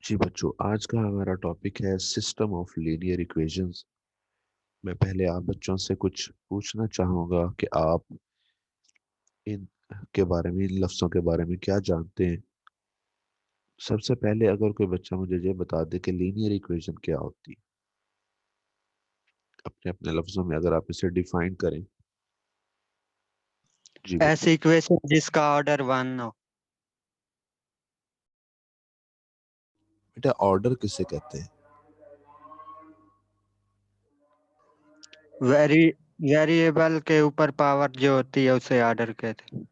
जी बच्चों, आज का हमारा टॉपिक है सिस्टम ऑफ लीनियर इक्वेशंस। मैं पहले आप बच्चों से कुछ पूछना चाहूँगा कि आप इन के बारे में, इन लफ्ज़ों के बारे में क्या जानते हैं। सबसे पहले अगर कोई बच्चा मुझे ये बता दे कि लीनियर इक्वेशन क्या होती है, अपने अपने लफ्ज़ों में अगर आप इसे डिफाइन करें। जी बच्चों। ऐसी इक्वेशन जिसका ऑर्डर वन हो। बेटा, ऑर्डर किसे कहते हैं? वेरी वेरिएबल के ऊपर पावर जो होती है उसे ऑर्डर कहते हैं।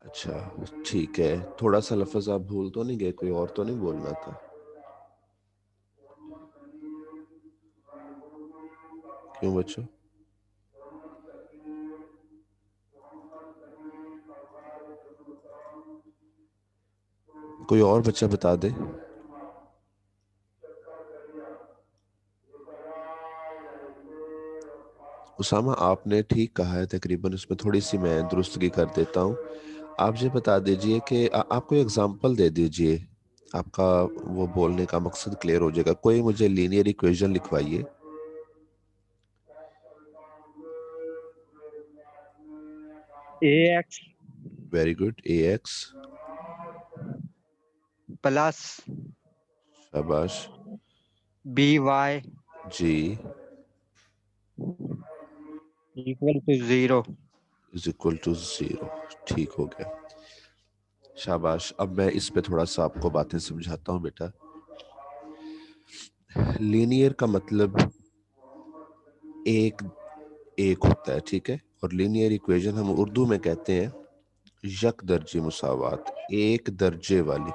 अच्छा, ठीक है। थोड़ा सा लफ्ज़ आप भूल तो नहीं गए? कोई और तो नहीं बोलना था? क्यों बच्चों? कोई और बच्चा बता दे। उसामा, आपने ठीक कहा है तकरीबन। उसमें थोड़ी सी मैं दुरुस्तगी कर देता हूँ। आप ये बता दीजिए कि आप कोई एग्जांपल दे दीजिए। आपका वो बोलने का मकसद क्लियर हो जाएगा। कोई मुझे लीनियर इक्वेशन लिखवाइए। A x very good. A x. Plus शाबाश। B y z. Equal to zero. Is equal to zero. ठीक हो गया। शाबाश। अब मैं इस पे थोड़ा सा आपको बातें समझाता हूँ बेटा। लीनियर का मतलब एक एक होता है, ठीक है। और लीनियर इक्वेशन हम उर्दू में कहते हैं यक दर्जे मुसावात, एक दर्जे वाली।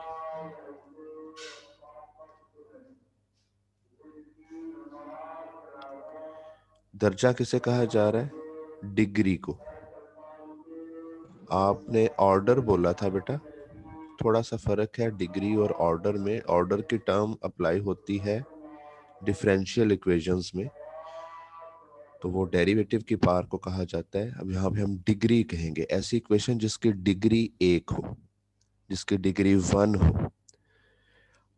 दर्जा किसे कहा जा रहा है? डिग्री को। आपने ऑर्डर बोला था बेटा। थोड़ा सा फर्क है डिग्री और ऑर्डर में। ऑर्डर की टर्म अप्लाई होती है डिफरेंशियल इक्वेशंस में, तो वो डेरिवेटिव की पावर को कहा जाता है। अब यहाँ पे हम डिग्री कहेंगे ऐसी इक्वेशन जिसकी डिग्री एक हो, जिसकी डिग्री वन हो।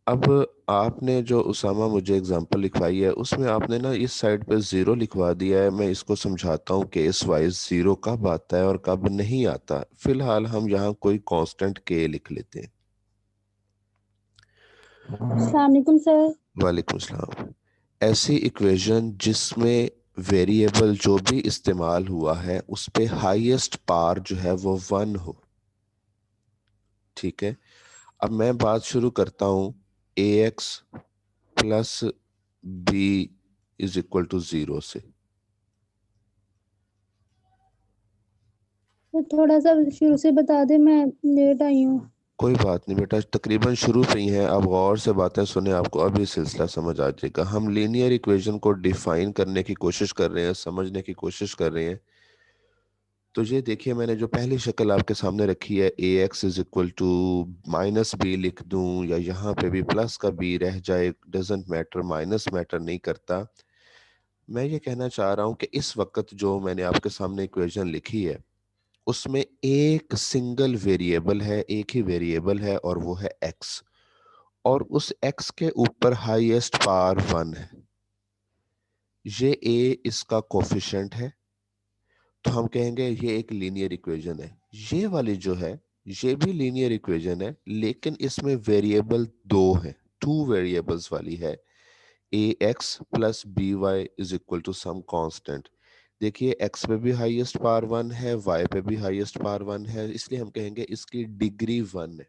अब आपने जो उसामा मुझे एग्जांपल लिखवाई है उसमें आपने ना इस साइड पे जीरो लिखवा दिया है। मैं इसको समझाता हूँ केस वाइज जीरो कब आता है और कब नहीं आता। फिलहाल हम यहाँ कोई कांस्टेंट के लिख लेते हैं। अस्सलाम वालेकुम सर। वालेकुम सलाम। ऐसी इक्वेशन जिसमें वेरिएबल जो भी इस्तेमाल हुआ है उस पे हाईएस्ट पार जो है वो वन हो, ठीक है। अब मैं बात शुरू करता हूँ A x plus B is equal to zero से। तो थोड़ा सा शुरू से बता दे, मैं लेट आई हूँ। कोई बात नहीं बेटा, तकरीबन शुरू पे ही हैं। आप गौर से बातें सुने, आपको अभी सिलसिला समझ आ जाएगा। हम लीनियर इक्वेशन को डिफाइन करने की कोशिश कर रहे हैं, समझने की कोशिश कर रहे हैं। तो ये देखिए, मैंने जो पहली शक्ल आपके सामने रखी है, A X is equal to minus B लिख दूं या यहाँ पे भी प्लस का बी रह जाए, डजेंट मैटर, माइनस मैटर नहीं करता। मैं ये कहना चाह रहा हूँ कि इस वक्त जो मैंने आपके सामने इक्वेशन लिखी है उसमें एक सिंगल वेरिएबल है, एक ही वेरिएबल है और वो है एक्स। और उस एक्स के ऊपर हाईएस्ट पावर वन है। ये ए इसका कोफिशिएंट है, तो हम कहेंगे ये एक लीनियर इक्वेशन है। ये वाली जो है ये भी लीनियर इक्वेशन है, लेकिन इसमें वेरिएबल दो है, टू वेरिएबल्स वाली है। A x plus B Y is equal to some constant. देखिए, एक्स पे भी हाईएस्ट पावर वन है, वाई पे भी हाईएस्ट पावर वन है, इसलिए हम कहेंगे इसकी डिग्री वन है।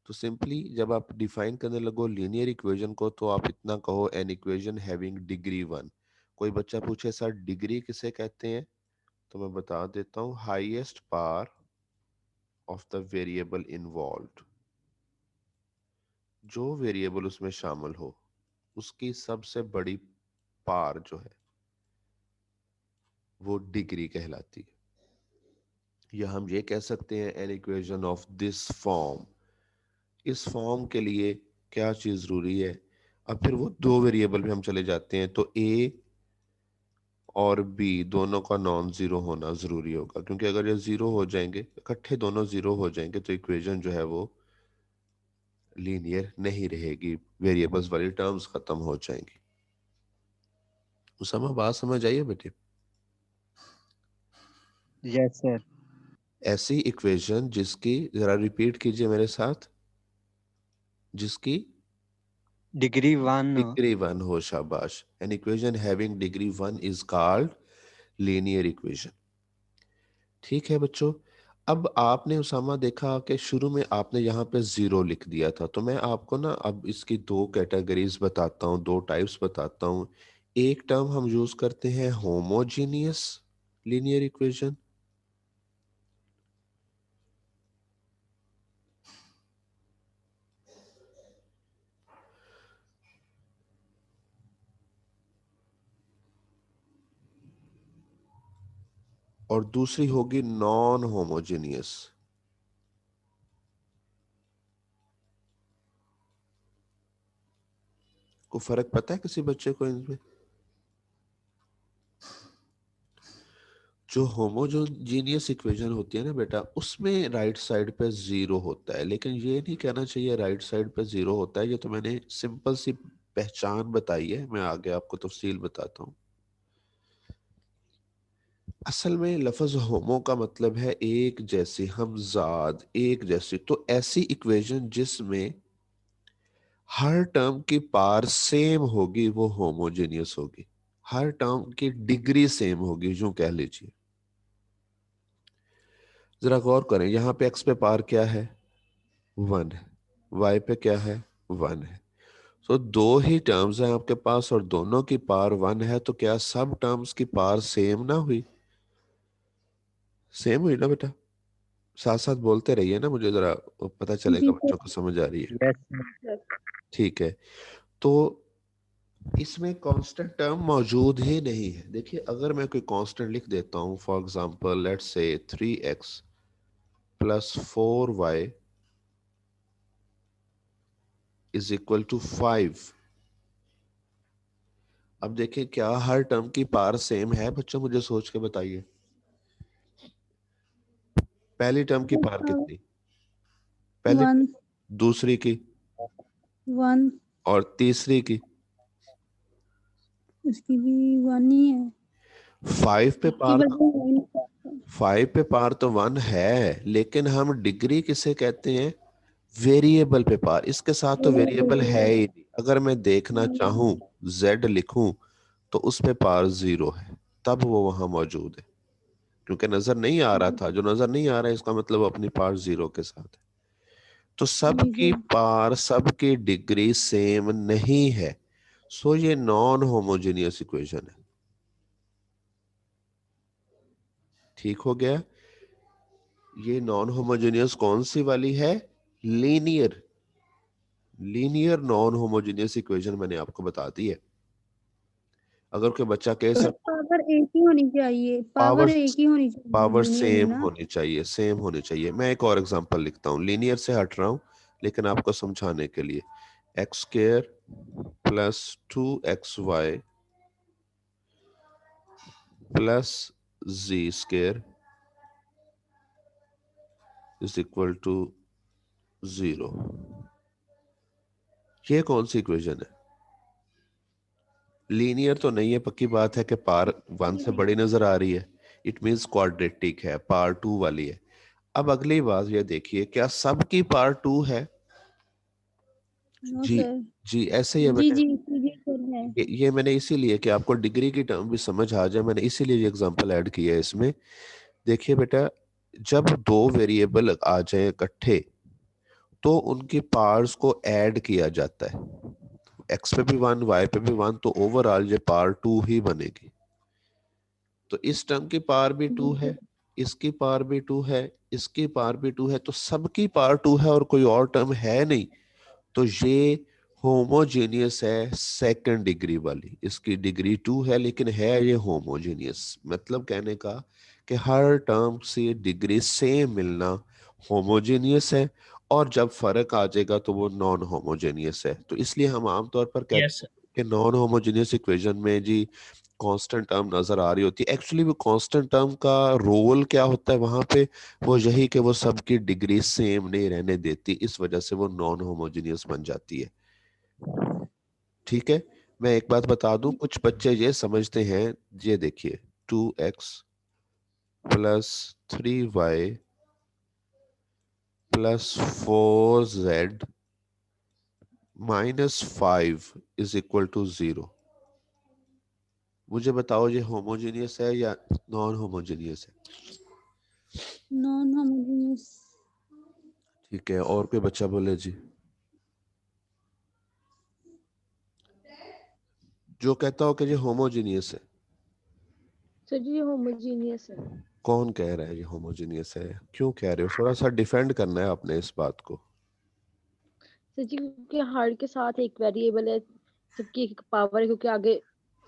तो सिंपली जब आप डिफाइन करने लगो लीनियर इक्वेशन को तो आप इतना कहो an equation having degree one. कोई बच्चा पूछे सर डिग्री किसे कहते हैं, तो मैं बता देता हूँ highest power of the variable involved. जो वेरिएबल उसमें शामिल हो उसकी सबसे बड़ी पावर जो है वो डिग्री कहलाती है। या हम ये कह सकते हैं an equation of this form. इस फॉर्म के लिए क्या चीज जरूरी है? अब फिर वो दो वेरिएबल पे हम चले जाते हैं, तो ए और बी दोनों का नॉन जीरो होना जरूरी होगा, क्योंकि अगर ये जीरो हो जाएंगे, इकट्ठे दोनों जीरो हो जाएंगे, तो इक्वेशन जो है वो लीनियर नहीं रहेगी, वेरिएबल्स वाली टर्म्स खत्म हो जाएंगी। उसामा बात समझ आइए बेटे? Yes sir. ऐसी इक्वेशन जिसकी, जरा रिपीट कीजिए मेरे साथ, जिसकी डिग्री 1 हो। डिग्री 1 हो, शाबाश। An equation having degree 1 is called linear equation. ठीक है बच्चों, अब आपने उसामा देखा कि शुरू में आपने यहाँ पे जीरो लिख दिया था, तो मैं आपको ना अब इसकी दो कैटेगरीज बताता हूँ, दो टाइप्स बताता हूँ। एक टर्म हम यूज करते हैं होमोजीनियस लीनियर इक्वेशन, और दूसरी होगी नॉन होमोजीनियस। को फर्क पता है किसी बच्चे को इनमें? जो होमोजीनियस इक्वेशन होती है ना बेटा, उसमें राइट साइड पे जीरो होता है, लेकिन ये नहीं कहना चाहिए राइट साइड पे जीरो होता है। ये तो मैंने सिंपल सी पहचान बताई है, मैं आगे आपको तफसील बताता हूँ। असल में लफ्ज होमो का मतलब है एक जैसी, हमजाद, एक जैसी। तो ऐसी इक्वेशन जिसमें हर टर्म की पार सेम होगी वो होमोजेनियस होगी, हर टर्म की डिग्री सेम होगी, यूं कह लीजिए। जरा गौर करें, यहाँ पे एक्स पे पार क्या है? 1 है। वाई पे क्या है? 1 है। तो दो ही टर्म्स हैं आपके पास और दोनों की पार 1 है, तो क्या सब टर्म्स की पार सेम ना हुई? सेम हुई ना बेटा? साथ साथ बोलते रहिए ना, मुझे जरा पता चलेगा जी बच्चों को समझ आ रही है। Yes sir. ठीक है, तो इसमें कांस्टेंट टर्म मौजूद ही नहीं है। देखिए, अगर मैं कोई कांस्टेंट लिख देता हूं, for example let's say 3x plus 4y is equal to 5। अब देखिए, क्या हर टर्म की पार सेम है बच्चों? मुझे सोच के बताइए। पहली टर्म की पार कितनी? पहली, 1 दूसरी की, 1 और तीसरी की। उसकी भी 1 ही है। 5 पे की पार, वजह 1 5 पे पार तो 1 है, लेकिन हम डिग्री किसे कहते हैं? वेरिएबल पे पार। इसके साथ तो वेरिएबल है ही नहीं। अगर मैं देखना चाहूं, z लिखूं, तो उस पे पार 0 है, तब वो वहां मौजूद है। क्योंकि नजर नहीं आ रहा था, जो नजर नहीं आ रहा है इसका मतलब अपनी पार 0 के साथ है। तो जी सबकी सर। पार, सबकी डिग्री सेम नहीं है, सो ये नॉन होमोजेनियस इक्वेशन है। ठीक हो गया? ये नॉन होमोजेनियस कौन सी वाली है? Linear. Linear non homogeneous equation मैंने आपको बता दी है। अगर कोई बच्चा कहे सर पावर एक ही होनी चाहिए, पावर, पावर एक ही होनी चाहिए पावर लीनियर में सेम ना। होनी चाहिए, सेम होनी चाहिए। मैं एक और एग्जांपल लिखता हूँ, लीनियर से हट रहा हूँ लेकिन आपको समझाने के लिए। X square plus 2xy plus z square is equal to 0। ये कौन सी इक्वेशन है? लीनियर तो नहीं है, पक्की बात है कि पार 1 से बड़ी नजर आ रही है। इट मींस क्वाड्रेटिक है, पार 2 वाली है। अब अगली बात ये देखिए, क्या सबकी पार 2 है? नो जी, सर। जी ऐसे ही है जी बेटा। जी जी सर है। ये मैंने इसीलिए कि आपको डिग्री की टर्म भी समझ आ जाए, मैंने इसीलिए ये एग्जांपल ऐड किया है इसमें। देखिए बेटा, जब दो वेरिएबल आ जाए इकट्ठे, तो उनके पार्ट्स को ऐड किया जाता है। एक्स पे भी 1, वाई पे भी 1, तो ओवरऑल ये पार 2 ही बनेगी। तो इस टर्म की पार भी 2 जी है, सर। इसकी पार भी 2 है, इसकी पार भी 2 है, तो सबकी पार 2 है और कोई और टर्म है नहीं। तो ये होमोजेनियस है सेकंड डिग्री वाली। इसकी डिग्री 2 है लेकिन है ये होमोजेनियस। मतलब कहने का कि हर टर्म से डिग्री सेम मिलना होमोजेनियस है, और जब फर्क आ जाएगा तो वो नॉन होमोजेनियस है। तो इसलिए हम आमतौर पर कहते यस हैं कि नॉन होमोजेनियस इक्वेशन में जी कांस्टेंट टर्म नजर आ रही होती है। एक्चुअली वो कांस्टेंट टर्म का रोल क्या होता है वहां पे, वो यही कि वो सबकी डिग्री सेम नहीं रहने देती, इस वजह से वो नॉन होमोजेनियस बन जाती है। ठीक है, मैं एक बात बता दूं, कुछ बच्चे ये समझते हैं, ये देखिए 2x plus 3y plus 4z minus 5 is equal to 0। मुझे बताओ ये होमोजेनियस है या नॉन होमोजेनियस है? Non homogeneous. ठीक है, और कोई बच्चा बोले जी। जो कहता हो कि ये होमोजेनियस है। सर जी ये होमोजीनियस है। कौन कह रहा है ये होमोजेनियस है? क्यों कह रहे हो? थोड़ा सा डिफेंड करना है आपने इस बात को। सर जी क्योंकि हर के साथ एक वेरिएबल है, सबकी एक पावर है, क्योंकि आगे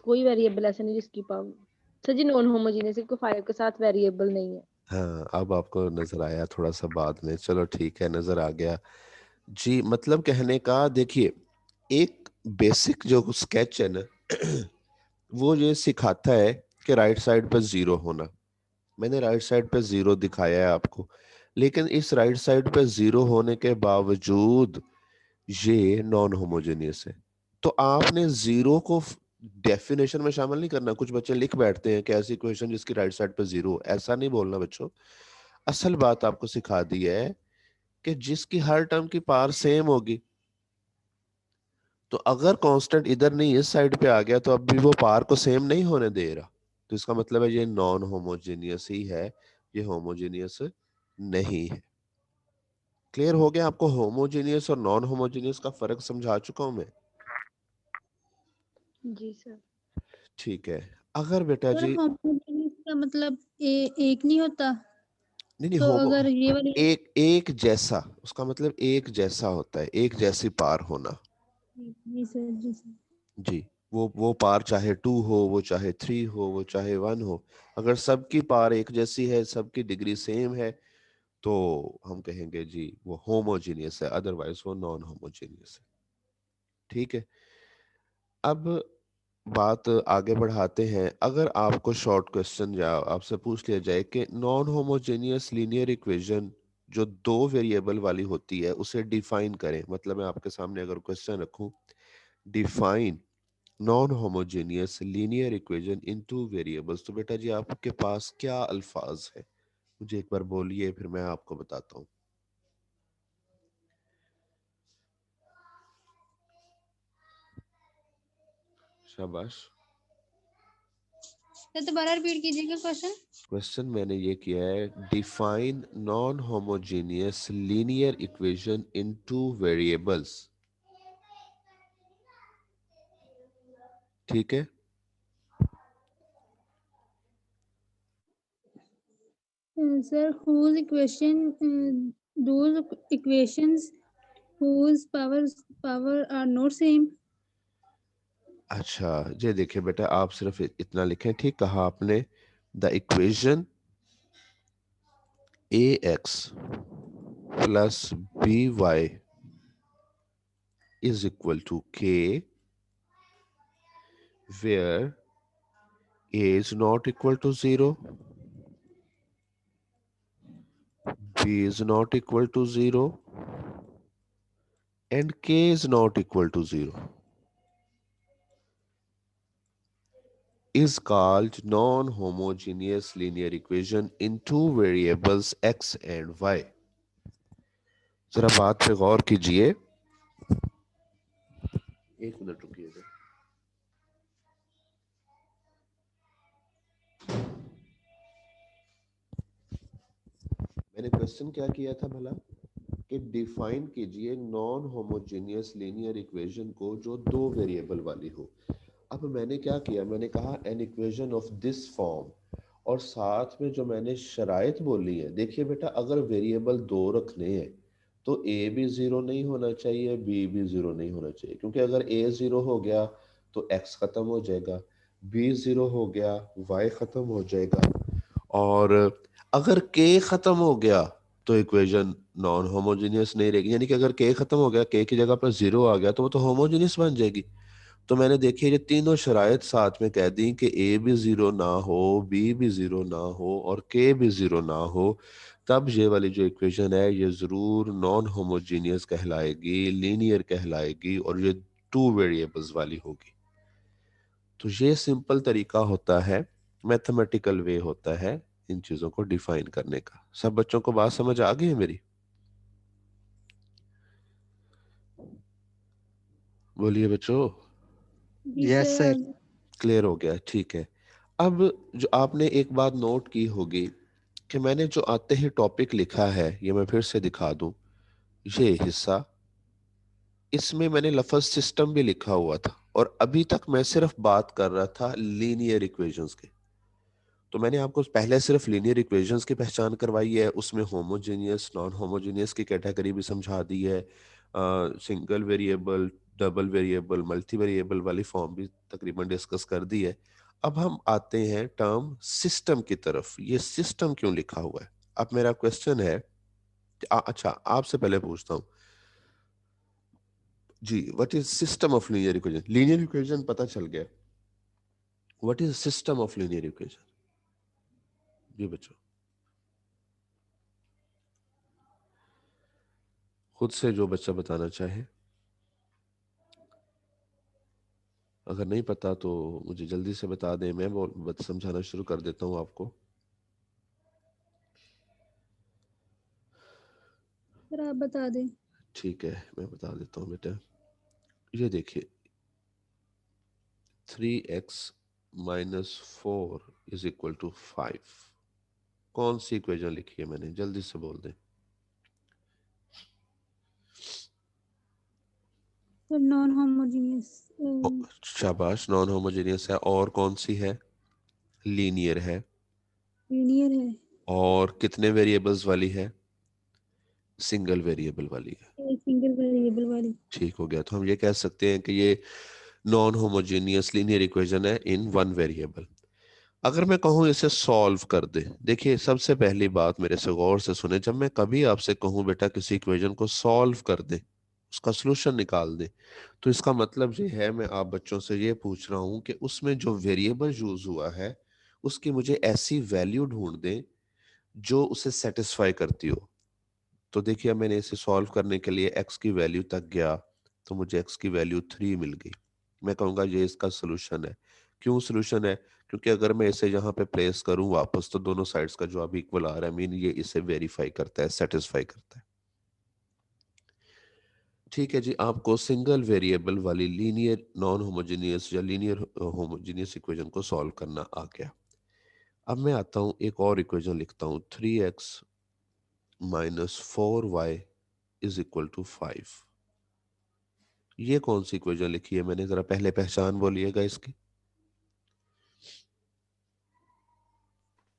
कोई वेरिएबल ऐसा नहीं जिसकी पावर। सर जी नॉन होमोजीनियस है क्योंकि 5 के साथ वेरिएबल नहीं है। हाँ, अब आपको नजर आया थोड़ा सा बाद में, चलो ठीक है, नजर आ गया जी। मतलब कहने का, देखिए एक बेसिक जो स्केच है ना वो ये सिखाता है कि राइट साइड पे जीरो होना। मैंने राइट साइड पे जीरो दिखाया है आपको, लेकिन इस राइट साइड पे जीरो होने के बावजूद ये नॉन होमोजेनियस है। तो आपने जीरो को डेफिनेशन में शामिल नहीं करना। कुछ बच्चे लिख बैठते हैं कि ऐसी इक्वेशन जिसकी राइट साइड पे जीरो, ऐसा नहीं बोलना बच्चों। असल बात आपको सिखा दी है कि जिसकी हर टर्म की पावर सेम होगी, तो अगर कांस्टेंट इधर नहीं इस साइड पे आ गया तो अब भी वो पावर को सेम नहीं होने दे रहा, तो इसका मतलब है ये नॉन होमोजेनियस ही है, ये होमोजेनियस नहीं है। क्लियर हो गया आपको? होमोजेनियस और नॉन होमोजेनियस का फर्क समझा चुका हूं मैं। जी सर। ठीक है, अगर बेटा सर जी, होमोजेनियस का मतलब एक नहीं होता, नहीं नहीं, तो होमो अगर ये वाली एक एक जैसा, उसका मतलब एक जैसा होता है, एक जैसी पार होना। जी सर, जी सर। जी, वो पार चाहे 2 हो, वो चाहे 3 हो, वो चाहे 1 हो, अगर सबकी पार एक जैसी है, सबकी डिग्री सेम है, तो हम कहेंगे जी वो होमोजीनियस है, अदरवाइज वो नॉन होमोजीनियस है। ठीक है, अब बात आगे बढ़ाते हैं। अगर आपको शॉर्ट क्वेश्चन या आपसे पूछ लिया जाए कि नॉन होमोजेनियस लीनियर इक्वेशन जो दो वेरिएबल वाली होती है उसे डिफाइन करें, मतलब मैं आपके सामने अगर क्वेश्चन रखूं, define non homogeneous linear equation in two variables, तो बेटा जी आपके पास क्या अल्फाज है? मुझे एक बार बोलिए, फिर मैं आपको बताता हूँ। शाबाश। सर दोबारा रिपीट कीजिएगा क्वेश्चन। क्वेश्चन मैंने ये किया है, define non homogeneous linear equation in two variables. ठीक है, sir whose equation those equations whose power are not same। अच्छा ये देखिए बेटा, आप सिर्फ इतना लिखें, ठीक कहा आपने। The equation a x plus B Y is equal to k, where a is not equal to 0, b is not equal to 0, and k is not equal to 0, is called non-homogeneous linear equation in two variables x and y। जरा बात पे गौर कीजिए, एक minute रुकिएगा। मैंने question क्या किया था भला, कि डिफाइन कीजिए नॉन होमोजेनियस लीनियर इक्वेशन को जो दो वेरिएबल वाली हो। अब मैंने क्या किया, मैंने कहा an equation of this form, और साथ में जो मैंने शराइत बोली है, देखिए बेटा अगर वेरिएबल दो रखने हैं तो ए भी जीरो नहीं होना चाहिए, बी भी जीरो नहीं होना चाहिए, क्योंकि अगर ए जीरो हो गया तो एक्स खत्म हो जाएगा, बी जीरो हो गया वाई खत्म हो जाएगा, और अगर के खत्म हो गया तो इक्वेशन नॉन होमोजेनियस नहीं रहेगी। यानी कि अगर के खत्म हो गया, के की जगह पर जीरो आ गया, तो वो तो होमोजेनियस बन जाएगी। तो मैंने देखिए ये तीनों शराइत साथ में कह दी कि ए भी जीरो ना हो, बी भी जीरो ना हो और के भी जीरो ना हो, तब ये वाली जो इक्वेशन है ये जरूर नॉन होमोजीनियस कहलाएगी, लीनियर कहलाएगी और ये टू वेरिएबल्स वाली होगी। तो ये सिंपल तरीका होता है, मैथमेटिकल वे होता है इन चीजों को डिफाइन करने का। सब बच्चों को बात समझ आ गई है मेरी? बोलिए बच्चों। जी यस सर। सर। क्लियर हो गया? ठीक है। अब जो आपने एक बात नोट की होगी कि मैंने जो आते ही टॉपिक लिखा है, ये मैं फिर से दिखा दूं, ये हिस्सा, इसमें मैंने लफ्ज सिस्टम भी लिखा हुआ था और अभी तक मैं सिर्फ बात कर रहा था लीनियर इक्वेशंस के। तो मैंने आपको पहले सिर्फ लीनियर इक्वेशंस की पहचान करवाई है, उसमें होमोजेनियस नॉन होमोजेनियस की कैटेगरी भी समझा दी है, single variable, double variable, multi variable वाली फॉर्म भी तकरीबन डिस्कस कर दी है। अब हम आते हैं टर्म सिस्टम की तरफ। ये सिस्टम क्यों लिखा हुआ है? अब मेरा क्वेश्चन है कि अच्छा आपसे पहले पूछता हूँ जी, what is system of linear equation? Linear equation पता चल गया, what is system of linear equation? जी बच्चों, खुद से जो बच्चा बताना चाहे। अगर नहीं पता तो मुझे जल्दी से बता दें, मैं समझाना शुरू कर देता हूं आपको। सर आप बता दें। ठीक है, मैं बता देता हूं बेटा। ये देखिए 3x minus 4 is equal to 5। कौन सी इक्वेशन लिखी है मैंने? जल्दी से बोल दें। Sir non homogeneous. शाबाश, नॉन होमोजेनियस है। और कौन सी है? लीनियर है। लीनियर है। और कितने वेरिएबल्स वाली है? सिंगल वेरिएबल वाली है। एक सिंगल वेरिएबल वाली। ठीक हो गया। तो हम ये कह सकते हैं कि ये नॉन होमोजेनियस लीनियर इक्वेशन है इन वन वेरिएबल। अगर मैं कहूं इसे सॉल्व कर दे, देखिए सबसे पहली बात मेरे से गौर से सुने, जब मैं कभी आपसे कहूं बेटा किसी इक्वेशन को सॉल्व कर दे, उसका सलूशन निकाल दे, तो इसका मतलब ये है मैं आप बच्चों से ये पूछ रहा हूं कि उसमें जो वेरिएबल यूज हुआ है उसकी मुझे ऐसी वैल्यू ढूंढ दे जो उसे सेटिस्फाई करती हो। तो देखिए मैंने इसे सॉल्व करने के लिए x की वैल्यू तक गया तो मुझे x की वैल्यू 3 मिल गई। मैं कहूँगा ये इसका सोल्यूशन है। क्यों सोल्यूशन है? क्योंकि अगर मैं इसे यहाँ पे प्लेस करूँ वापस तो दोनों साइड्स का जवाब इक्वल आ रहा है, मीन ये इसे वेरीफाई करता है, सेटिस्फाई करता है। ठीक है जी, आपको सिंगल वेरिएबल वाली लीनियर नॉन होमोजेनियस या लीनियर होमोजेनियस इक्वेशन को सॉल्व करना आ गया। अब मैं आता हूँ एक और इक्वेशन लिखता हूँ, 3x minus 4y is equal to 5। ये कौन सी इक्वेशन लिखी है मैंने? जरा पहले पहचान बोलिएगा इसकी।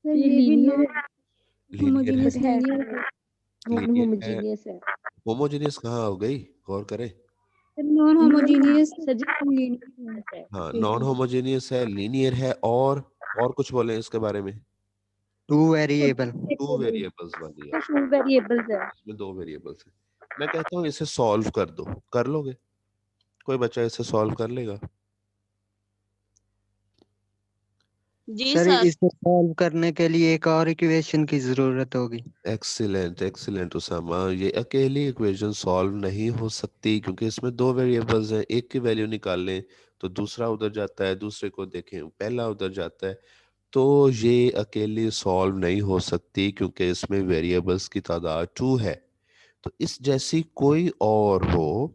सर ये ये भी लीनियर नॉन है लीनियर है। होमोजीनियस बट है लीनियर है। नॉन लीनियर है। होमोजीनियस है। होमोजेनियस कहाँ हो गई? गौर करें। सर नॉन होमोजीनियस सर जी लीनियर है। हाँ, नॉन इक्वेशन होमोजेनियस है, लीनियर है और कुछ बोले इसके बारे में? Two variable. टू वेरिएबल्स वाली है। टू वेरिएबल्स है। इसमें दो वेरिएबल्स है। मैं कहता हूँ इसे सॉल्व कर दो। कर लोगे? कोई बच्चा इसे सॉल्व कर लेगा? जी सर सर। इसे सॉल्व करने के लिए एक और इक्वेशन की जरूरत होगी। एक्सीलेंट एक्सीलेंट उसामा, ये अकेली इक्वेशन सॉल्व नहीं हो सकती क्योंकि इसमें दो वेरिएबल्स हैं। एक की वैल्यू निकाल लें तो दूसरा उधर जाता है, दूसरे को देखें पहला उधर जाता है। तो ये अकेली सॉल्व नहीं हो सकती क्योंकि इसमें वेरिएबल्स की तादाद 2 है। तो इस जैसी कोई और हो,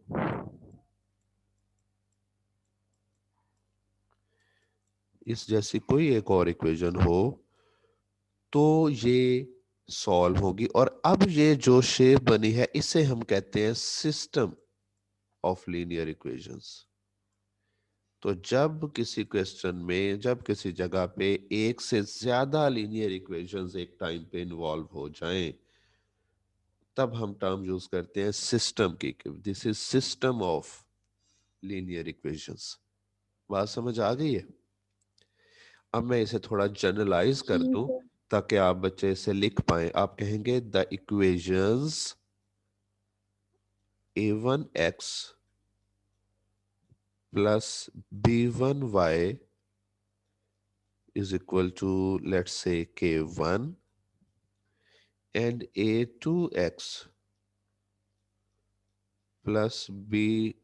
इस जैसी कोई एक और इक्वेशन हो तो ये सॉल्व होगी। और अब ये जो शेप बनी है इसे हम कहते हैं सिस्टम ऑफ लीनियर इक्वेशंस। तो जब किसी क्वेश्चन में, जब किसी जगह पे एक से ज्यादा लीनियर इक्वेशंस एक टाइम पे इन्वॉल्व हो जाएं, तब हम टर्म यूज करते हैं सिस्टम की। This is system of linear equations. बात समझ आ गई है? अब मैं इसे थोड़ा जनरलाइज कर जी दूं सर। ताकि आप बच्चे इसे लिख पाए। आप कहेंगे the equations a1x plus b1y is equal to, let's say, k1, and a2x plus b2y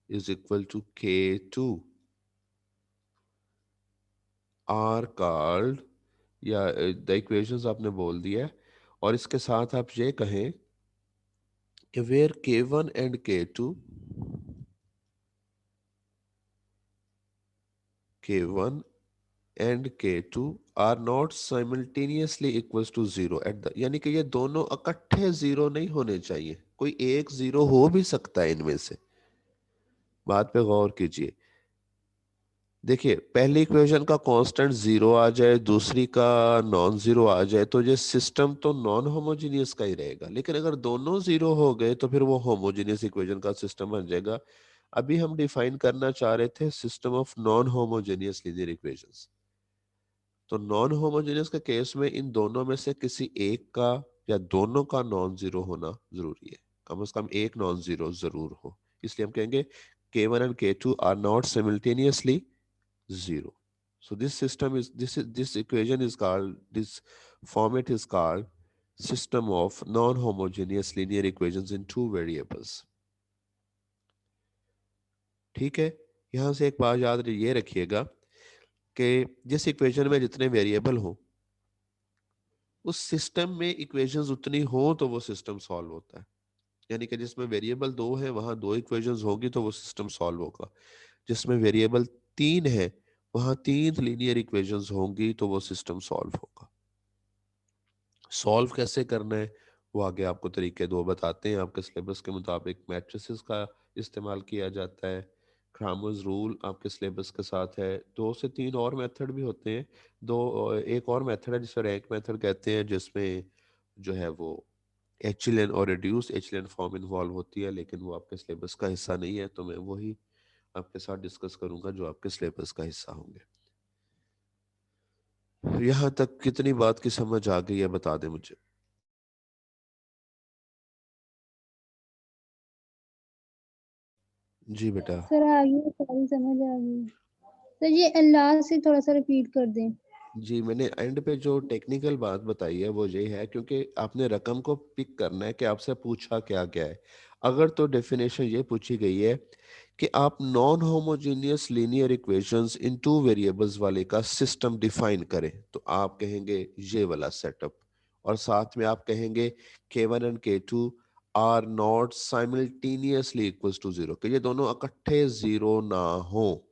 is equal to k2 are called, या द इक्वेशंस आपने बोल दिया है, और इसके साथ आप ये कहें कि where k1 and k1 and k2 are not simultaneously equals to zero at the, यानी कि ये दोनों इकट्ठे जीरो नहीं होने चाहिए, कोई एक जीरो हो भी सकता है इनमें से। बात पे गौर कीजिए। देखिए, पहली इक्वेशन का कांस्टेंट जीरो आ जाए, दूसरी का नॉन जीरो आ जाए, तो ये सिस्टम तो नॉन होमोजीनियस का ही रहेगा। लेकिन अगर दोनों जीरो हो गए तो फिर वो होमोजीनियस इक्वेशन का सिस्टम बन जाएगा। अभी हम डिफाइन करना चाह रहे थे system of non homogeneous linear equations. तो नॉन होमोजेनियस के केस में इन दोनों में से किसी एक का या दोनों का नॉन जीरो होना जरूरी है, कम से कम एक नॉन जीरो जरूर हो। इसलिए हम कहेंगे k1 and k2 are not simultaneously zero. So this system is this equation is called, this format is called system of non-homogeneous linear equations in two variables. ठीक है, यहां से एक बात याद ये रखिएगा कि जिस इक्वेशन में जितने वेरिएबल हो, उस सिस्टम में इक्वेशंस उतनी हो तो वो सिस्टम सॉल्व होता है। यानी कि जिसमें वेरिएबल दो है वहां दो इक्वेशंस होगी तो वो सिस्टम सॉल्व होगा। जिसमें वेरिएबल तीन है वहां तीन लीनियर इक्वेशंस होंगी तो वो सिस्टम सॉल्व होगा। सॉल्व कैसे करना है वो आगे आपको तरीके दो बताते हैं। आपके सिलेबस के मुताबिक मैट्रिसेस का इस्तेमाल किया जाता है, क्रामर्स रूल आपके सिलेबस के साथ है, 2 से 3 और मेथड भी होते हैं। एक और मेथड है जिसे रैंक मेथड कहते हैं, जिसमें जो है वो एचएलएन और रिड्यूस एचएलएन फॉर्म इन्वॉल्व होती है, लेकिन वो आपके सिलेबस का हिस्सा नहीं है। तो मैं वही आपके साथ डिस्कस करूंगा जो आपके सिलेबस का हिस्सा होंगे। यहाँ तक कितनी बात की समझ आ गई है बता दें मुझे। जी बेटा। सर आ गई, सारी समझ आ गई। सर ये लास्ट से थोड़ा सा रिपीट कर दें। जी, मैंने एंड पे जो टेक्निकल बात बताई है वो ये है, क्योंकि आपने रकम को पिक करना है कि आपसे पूछा क्या क्या है। अगर तो डेफिनेशन ये पूछी गई है कि आप नॉन होमोजेनियस लीनियर इक्वेशंस इन टू वेरिएबल्स वाले का सिस्टम डिफाइन करें, तो आप कहेंगे ये वाला सेटअप, और साथ में आप कहेंगे k1 and k2 are not simultaneously equals to zero, कि ये दोनों इकट्ठे जीरो ना हो।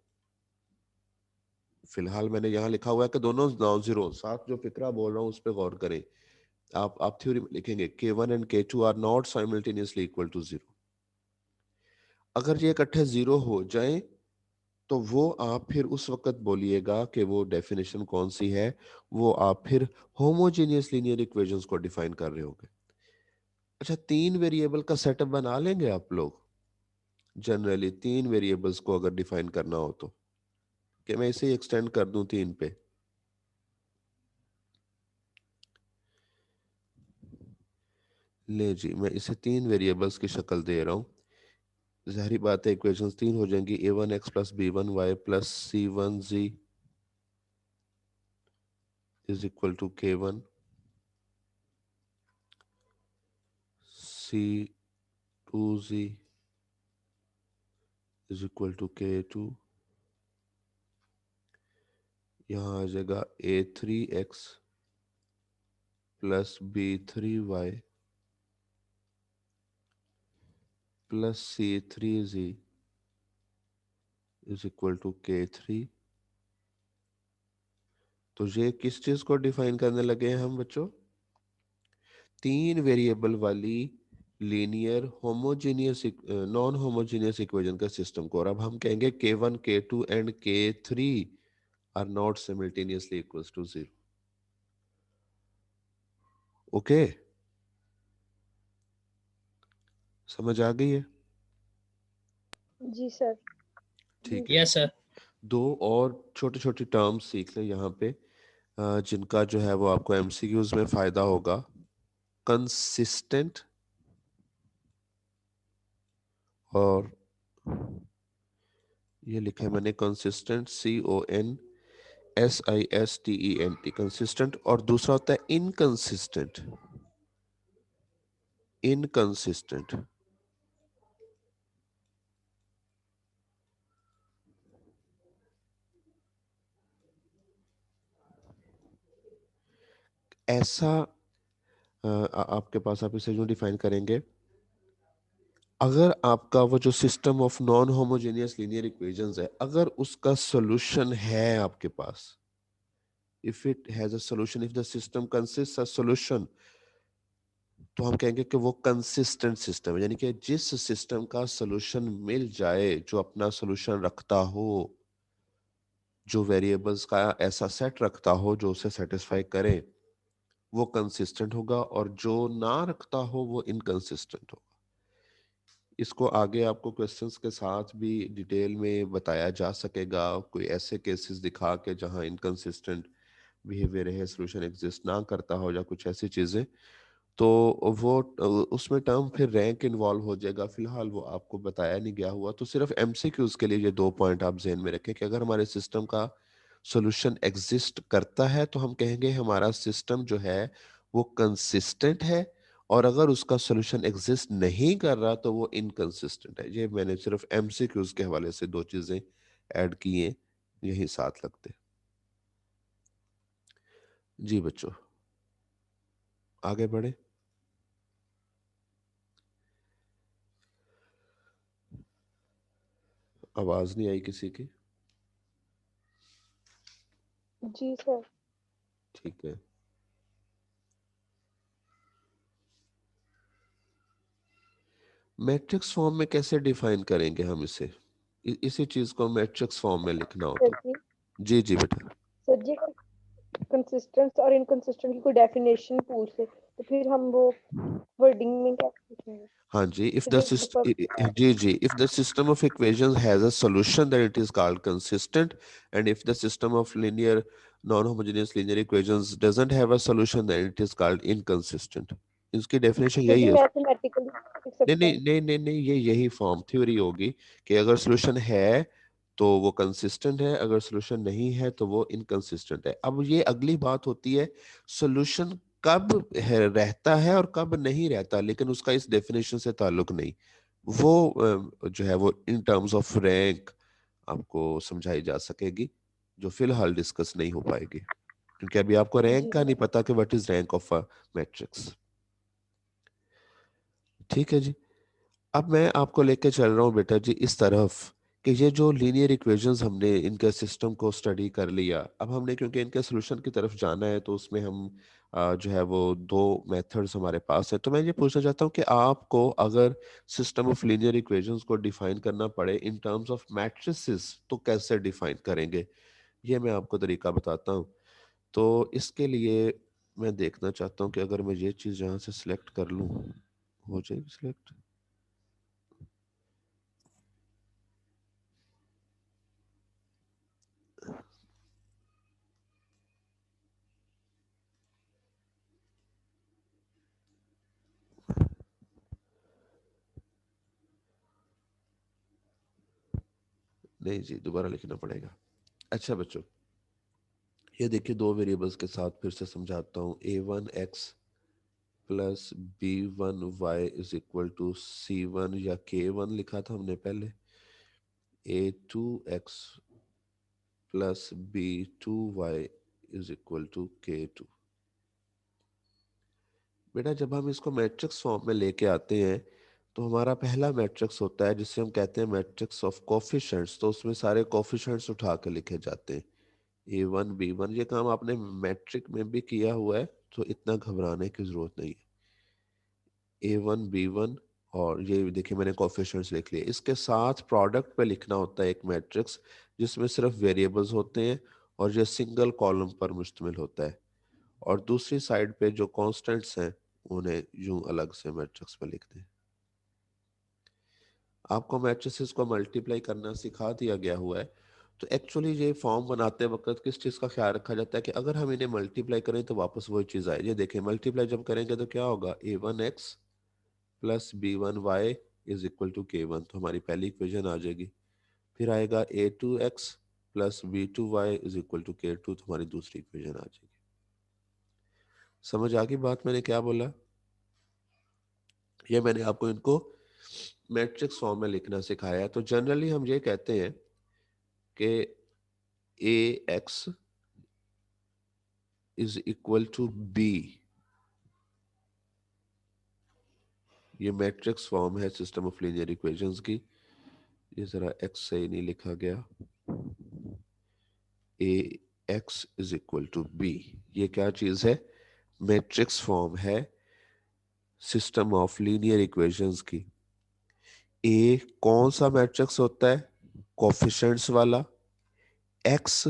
फिलहाल मैंने यहाँ लिखा हुआ है कि दोनों नॉन जीरो, साथ जो फिक्रा बोल रहा हूँ उस पर गौर करें। आप थ्योरी में लिखेंगे k1 and k2 are not simultaneously equal to zero. अगर ये इकट्ठे जीरो हो जाए तो वो आप फिर उस वक्त बोलिएगा कि वो डेफिनेशन कौन सी है, वो आप फिर होमोजेनियस लीनियर इक्वेशंस को डिफाइन कर रहे होंगे। अच्छा, 3 वेरिएबल का सेटअप बना लेंगे आप लोग जनरली, 3 वेरिएबल्स को अगर डिफाइन करना हो तो, कि मैं इसे एक्सटेंड कर दूं 3 पे। ले जी, मैं इसे 3 वेरिएबल्स की शक्ल दे रहा हूँ। जाहिर बात है इक्वेशंस 3 हो जाएंगी, a1x plus b1y plus c1z is equal to k1, c2z is equal to k2। यहाँ आ जाएगा a3x plus b3y plus c3z is equal to k3। तो ये किस चीज को डिफाइन करने लगे हैं हम बच्चों? 3 वेरिएबल वाली linear homogeneous non homogeneous equation का सिस्टम को। और अब हम कहेंगे k1 k2 and k3 are not simultaneously equals to zero. Okay, समझ आ गई है? जी सर। ठीक है। Yes sir. 2 और छोटे छोटे टर्म्स सीख लें यहाँ पे, जिनका जो है वो आपको एमसीक्यूज में फायदा होगा। कंसिस्टेंट और ये लिखा है मैंने कंसिस्टेंट, CONSISTENT, कंसिस्टेंट, और दूसरा होता है इनकंसिस्टेंट। इनकंसिस्टेंट ऐसा आपके पास, आप इसे यूं डिफाइन करेंगे, अगर आपका वो जो system of non homogeneous linear equations है, अगर उसका सॉल्यूशन है आपके पास, if it has a solution, if the system consists a solution, तो हम कहेंगे कि वो कंसिस्टेंट सिस्टम है। यानी कि जिस सिस्टम का सॉल्यूशन मिल जाए, जो अपना सॉल्यूशन रखता हो, जो वेरिएबल्स का ऐसा सेट रखता हो जो उसे सेटिस्फाई करे, वो कंसिस्टेंट होगा, और जो ना रखता हो वो इनकंसिस्टेंट होगा। इसको आगे आपको क्वेश्चंस के साथ भी डिटेल में बताया जा सकेगा, कोई ऐसे केसेस दिखा के जहां इनकंसिस्टेंट बिहेवियर है, सॉल्यूशन एग्जिस्ट ना करता हो, या कुछ ऐसी चीजें, तो वो उसमें टर्म फिर रैंक इन्वॉल्व हो जाएगा। फिलहाल वो आपको बताया नहीं गया हुआ, तो सिर्फ एमसीक्यूज के लिए ये 2 पॉइंट आप ज़हन में रखें कि अगर हमारे सिस्टम का सॉल्यूशन एग्जिस्ट करता है तो हम कहेंगे हमारा सिस्टम जो है वो कंसिस्टेंट है, और अगर उसका सॉल्यूशन एग्जिस्ट नहीं कर रहा तो वो इनकंसिस्टेंट है। ये मैंने सिर्फ एमसीक्यूज के हवाले से 2 चीजें ऐड की हैं, यही साथ लगते। जी बच्चों, आगे बढ़े। आवाज नहीं आई किसी की? जी सर। ठीक है। मैट्रिक्स फॉर्म में कैसे डिफाइन करेंगे हम इसे? इसी चीज को मैट्रिक्स फॉर्म में लिखना हो सर तो। जी, जी जी बेटा। सर जी कंसिस्टेंट और इनकंसिस्टेंट की कोई डेफिनेशन पूछ ले तो फिर हम वो वर्डिंग में क्या पूछेंगे? हाँ जी, इफ तो द ये जी जी, if the system of equations has a solution then it is called consistent, and if the system of linear non homogeneous linear equations doesn't have a solution then it is called inconsistent. इसकी definition sir यही जी है। Mathematically लिख नहीं सकते नहीं हैं। नहीं नहीं नहीं, ये यही फॉर्म थ्योरी होगी कि अगर सॉल्यूशन है तो वो कंसिस्टेंट है, अगर सॉल्यूशन नहीं है तो वो इनकंसिस्टेंट है। अब ये अगली बात होती है, सॉल्यूशन कब रहता है और कब नहीं रहता, लेकिन उसका इस डेफिनेशन से ताल्लुक नहीं। वो जो है वो इन टर्म्स ऑफ रैंक आपको समझाई जा सकेगी, जो फिलहाल डिस्कस नहीं हो पाएगी, क्योंकि अभी आपको रैंक जी का नहीं पता कि what is rank of a matrix. ठीक है जी। अब मैं आपको लेके चल रहा हूँ बेटा जी इस तरफ कि ये जो लीनियर इक्वेशंस हमने इनके सिस्टम को स्टडी कर लिया, अब हमने क्योंकि इनके सॉल्यूशन की तरफ जाना है, तो उसमें हम जो है वो 2 मेथड्स हमारे पास है। तो मैं ये पूछना चाहता हूँ कि आपको अगर सिस्टम ऑफ लीनियर इक्वेशंस को डिफाइन करना पड़े इन टर्म्स ऑफ मैट्रिसेस तो कैसे डिफाइन करेंगे, ये मैं आपको तरीका बताता हूँ। तो इसके लिए मैं देखना चाहता हूँ कि अगर मैं ये चीज़ यहाँ से सिलेक्ट कर लूँ, हो जाएगी सिलेक्ट? नहीं जी, दोबारा लिखना पड़ेगा। अच्छा बच्चों, ये देखिए 2 वेरिएबल्स के साथ फिर से समझाता हूँ। a1x plus b1y is equal to c1 या k1 लिखा था हमने पहले। a2x plus b2y is equal to k2। बेटा जब हम इसको मैट्रिक्स फॉर्म में लेके आते हैं तो हमारा पहला मैट्रिक्स होता है जिसे हम कहते हैं मैट्रिक्स ऑफ कोफिशिएंट्स। तो उसमें सारे कोफिशिएंट्स उठा के लिखे जाते हैं, A1 B1। ये काम आपने मैट्रिक में भी किया हुआ है, तो इतना घबराने की जरूरत नहीं है। A1 B1, और ये देखिए मैंने कोफिशिएंट्स लिख लिए। इसके साथ प्रोडक्ट पे लिखना होता है एक मैट्रिक्स जिसमें सिर्फ वेरिएबल्स होते हैं और ये सिंगल कॉलम पर मुश्तमिल होता है, और दूसरी साइड पे जो कांस्टेंट्स हैं उन्हें यूं अलग से मैट्रिक्स में लिख दें। आपको मैट्रिसेस को मल्टीप्लाई करना सिखा दिया गया हुआ है। तो एक्चुअली ये फॉर्म बनाते वक्त किस चीज़ का ख्याल रखा जाता है कि अगर हम इन्हें मल्टीप्लाई करें तो वापस वही चीज़ आए। ये देखिए मल्टीप्लाई जब करेंगे तो क्या होगा, A1x plus B1y is equal to K1, तो हमारी पहली इक्वेशन आ जाएगी। फिर आएगा A2x plus B2y is equal to K2, तो हमारी दूसरी इक्वेशन आ जाएगी। समझ आ गई बात मैंने क्या बोला? ये मैंने आपको इनको मैट्रिक्स फॉर्म में लिखना सिखाया है। तो जनरली हम ये कहते हैं कि AX is equal to B, ये मैट्रिक्स फॉर्म है सिस्टम ऑफ लीनियर इक्वेशंस की। ये जरा x सही नहीं लिखा गया, AX is equal to B, ये क्या चीज है? मैट्रिक्स फॉर्म है सिस्टम ऑफ लीनियर इक्वेशंस की। ए कौन सा मैट्रिक्स होता है? कोफिशिएंट्स वाला। एक्स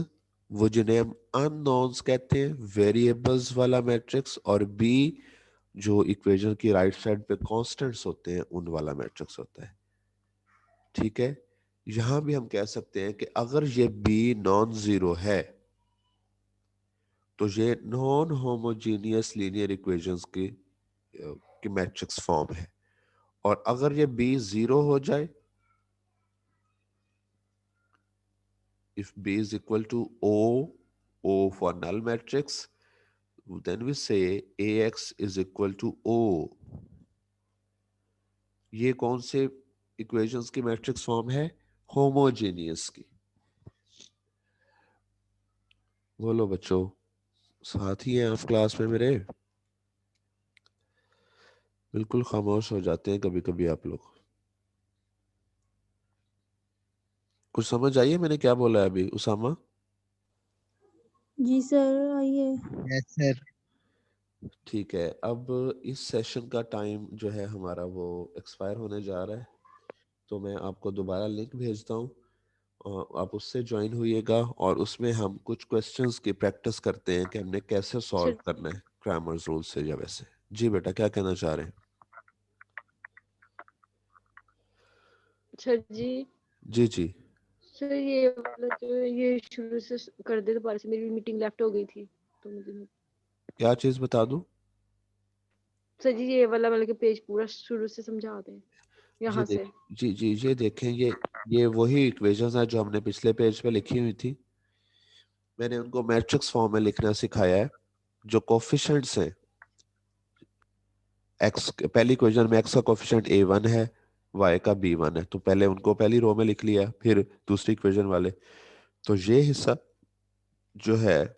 वो जिन्हें हम अननोन्स कहते हैं, वेरिएबल्स वाला मैट्रिक्स। और बी जो इक्वेशन की राइट साइड पे कांस्टेंट्स होते हैं उन वाला मैट्रिक्स होता है। ठीक है, यहां भी हम कह सकते हैं कि अगर ये बी नॉन जीरो है तो ये नॉन होमोजीनियस लीनियर इक्वेशंस की मैट्रिक्स फॉर्म है। और अगर ये बी जीरो हो जाए, if B is equal to O for null matrix, then we say AX is equal to O। ये कौन से इक्वेशंस की मैट्रिक्स फॉर्म है? होमोजेनियस की। बोलो बच्चों, साथ ही हैं आप क्लास में मेरे? बिल्कुल खामोश हो जाते हैं कभी कभी आप लोग। कुछ समझ आई है मैंने क्या बोला है अभी उसामा? जी सर आइए। Yes sir. ठीक है, अब इस सेशन का टाइम जो है हमारा वो एक्सपायर होने जा रहा है, तो मैं आपको दोबारा लिंक भेजता हूँ और आप उससे ज्वाइन होइएगा। और उसमें हम कुछ क्वेश्चंस की प्रैक्टिस करते हैं कि हमने कैसे सॉल्व सर करना है क्रैमर्स रूल से या वैसे। जी बेटा, क्या कहना चाह रहे हैं? सर जी जी जी। सर ये वाला जो ये शुरू से कर दे दोबारा से, मेरी मीटिंग लेफ्ट हो गई थी तो मुझे। क्या चीज बता दूं? सर जी ये वाला मतलब कि पेज पूरा शुरू से समझा दें ये यहाँ देख, से। जी जी, ये देखें, ये वही इक्वेशंस हैं जो हमने पिछले पेज पे लिखी हुई थी। मैंने उनको मैट्रिक्स फॉर्म में लिखना सिखाया है। जो कोफिशिएंट्स हैं एक्स, पहली इक्वेशन में एक्स का कोफिशिएंट A1 है, y का B1 है, तो पहले उनको पहली रो में लिख लिया, फिर दूसरी इक्वेशन वाले। तो ये हिस्सा जो है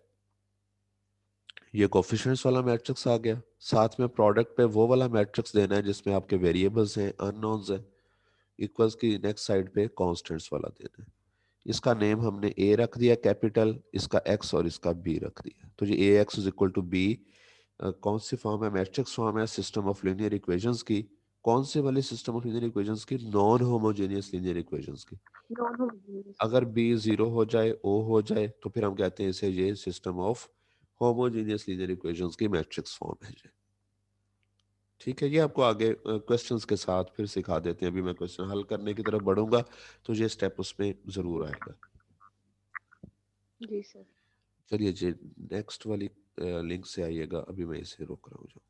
ये कोफिशिएंट्स वाला मैट्रिक्स आ गया। साथ में प्रोडक्ट पे वो वाला मैट्रिक्स देना है जिसमें आपके वेरिएबल्स हैं, अननोन्स हैं। इक्वल्स की नेक्स्ट साइड पे कांस्टेंट्स वाला देना है। इसका नेम हमने ए रख दिया कैपिटल, इसका एक्स और इसका बी रख दिया। तो ये A X is equal to B कौन सी फॉर्म है? मैट्रिक्स फॉर्म है सिस्टम ऑफ लीनियर इक्वेशंस की। कौन से वाले सिस्टम ऑफ लीनियर इक्वेशंस की? नॉन होमोजेनियस लीनियर इक्वेशंस की। Non homogeneous. अगर बी जीरो हो जाए, ओ हो जाए, तो फिर हम कहते हैं इसे ये system of homogeneous linear equations की मैट्रिक्स फॉर्म है ये। ठीक है, ये आपको आगे क्वेश्चंस के साथ फिर सिखा देते हैं। अभी मैं क्वेश्चन हल करने की तरफ बढ़ूंगा तो ये स्टेप उसमें जरूर आएगा। जी सर। चलिए जी, नेक्स्ट वाली लिंक से आइएगा। अभी मैं इसे रोक रहा हूँ।